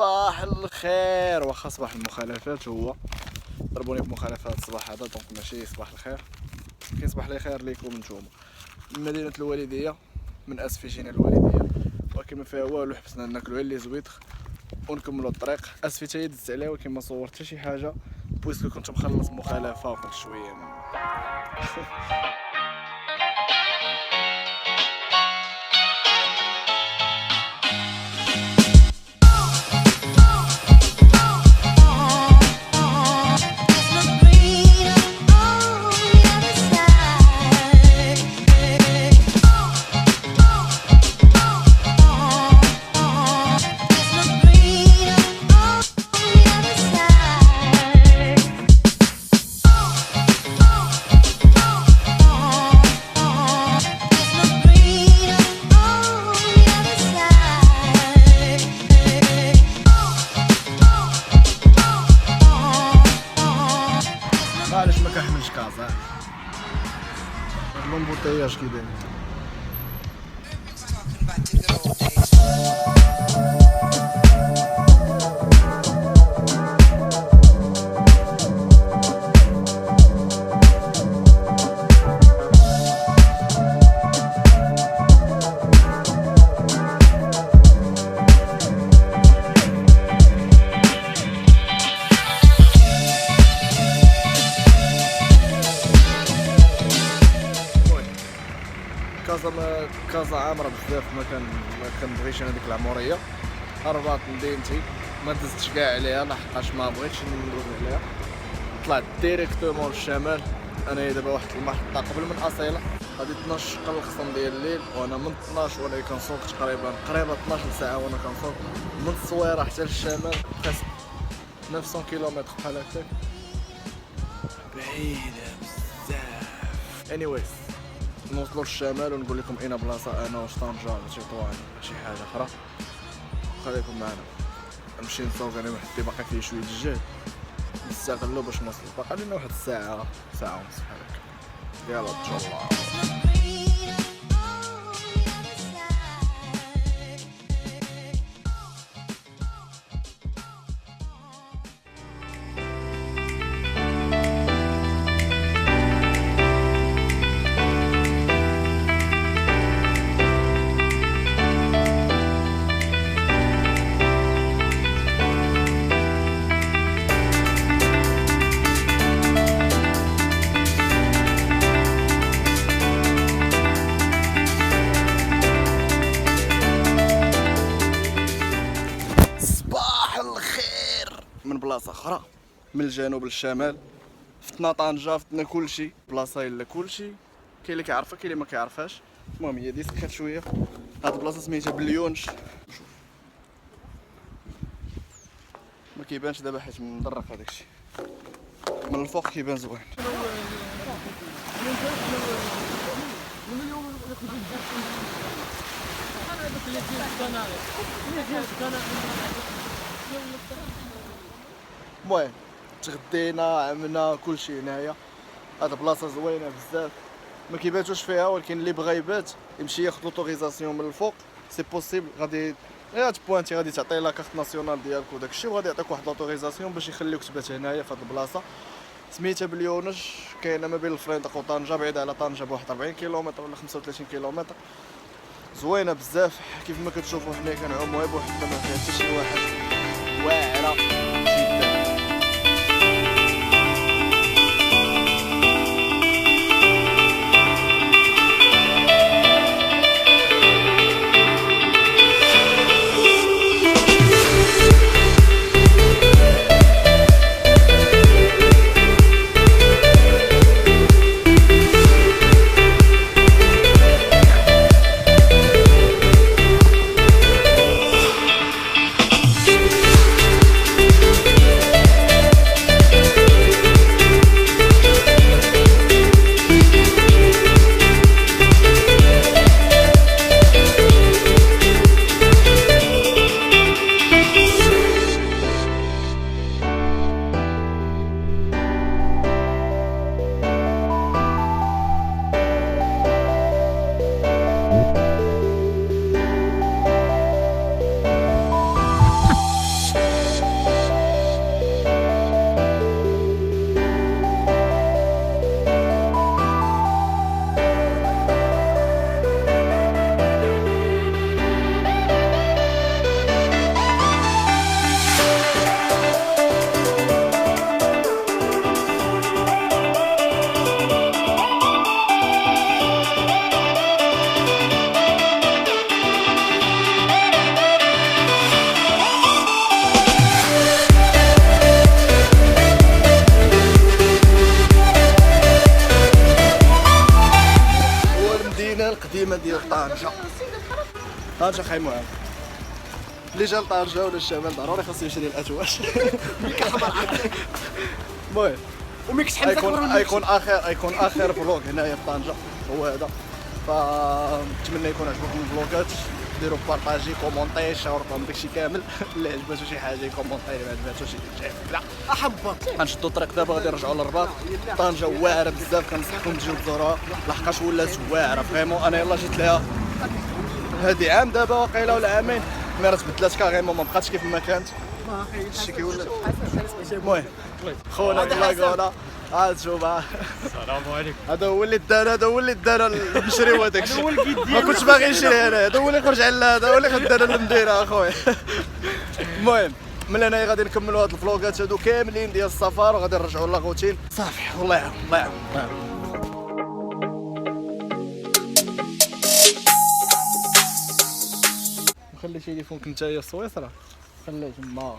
صباح الخير. واخا صباح المخالفات هو ضربوني بمخالفات الصباح هذا، دونك ماشي صباح الخير، كاين صباح الخير ليكم نتوما. من مدينه الوالديه، من اسفي جينا الوالديه، ولكن ما فيها والو، حبسنا ناكلو غير لي زويتر ونكملوا الطريق. اسفي حتى هي دزت عليها، ولكن ما صورت حتى شي حاجه بويسكو كنت مخلص مخالفه وكنت شويه علاش ما كنحملش كازا المبوطياج كيبان. كازا عامره بزاف، ما كنبغيش انا ديك العموريه. الرباط مدينتي ما دزتش كاع عليها لحقاش ما بغيتش ندوز عليها، طلعت ديريكتومون للشمال. انا دابا واحد المحطه قبل من اصيله، غادي 12 الخصم ديال الليل، وانا من 12 وانا كنسوق تقريبا 12 ساعه وانا كنسوق من الصويره حتى للشمال، قسم 900 كيلومتر بحال هكاك، بعيده بزاف. انيويز نوصلوا للشمال ونقول لكم اين بلاصه انا وشطنجة ولا تطوان ولا شي حاجه اخرى. خليكم معنا، نمشي نسوق انا وحدي، باقي فيه شويه الجهد نستغلو باش نوصل. باقي لنا واحد ساعه ونص بحال هكا. يلا تشوفوا. من بلاصه اخرى، من الجنوب للشمال، فتنا طنجه، فتنا كلشي، بلاصه الا كلشي، كاين اللي كيعرفها كاين اللي ما كيعرفهاش. المهم هي ديسكريت شويه. هاد البلاصه سميتها بليونش. شوف ما كيبانش دابا حيت مدرق هذاك الشيء، من الفوق كيبان زوين. المهم تغدينا عملنا كلشي هنايا. هاد بلاصه زوينه بزاف، ما كيباتوش فيها، ولكن اللي بغى يبات يمشي ياخذ لوطوريزاسيون من الفوق، سي بوسيبل. غادي تبوانتي، غادي تعطي لا كارت ناسيونال ديالك وداكشي، وغادي يعطيك واحد لوطوريزاسيون باش يخليوك تبات هنايا في هاد البلاصه. سميتها بليونش، كاينه ما بين الفريندق وطنجه، بعيده على طنجه بواحد 40 كيلومتر ولا 35 كيلومتر. زوينه بزاف كيف ما كتشوفوا حنا كنعوموا بوحدنا، ما فيها حتى شي واحد، واعره جدا. القديمه ديال طنجه. طنجه خايموها اللي جا لطنجه ولا الشمال ضروري خاصو يشري الاتواش. المهم وميكس حمزه يكون اخر فلوق هنايا في طنجه هو هذا. فنتمنى يكون عجبكم الفلوقات، ديروا بارطاجي كومونتي شاوركم داكشي كامل. اللي عجباتو شي حاجه يكومونتي، اللي ما عجباتوش يتجاهل. احبط غنشدو الطريق دابا غادي نرجعوا للرباط. طنجه واعره بزاف، كنصحكم تجيو تزوروها لحقاش ولات واعره فريمون. انا يلاه جيت ليها هادي عام دابا واقيلا ولا عامين، مي راه تبدلات كاريمون، ما بقاتش كيف ما كانت. هادشي كيولي. المهم خونا لاكونا عاد شوف السلام عليكم. هذا هو اللي دار المشري هذاك ما كنتش باغي نشري انا، هذا هو اللي خرج على هذا هو اللي خدر المديره اخويا. المهم من هنا غادي نكملوا هاد الفلوغات هادو كاملين ديال السفر وغادي نرجعوا لاغوتين صافي. والله يعاون الله يعاون. خلي تليفونك نتايا في سويسرا، خليه تما.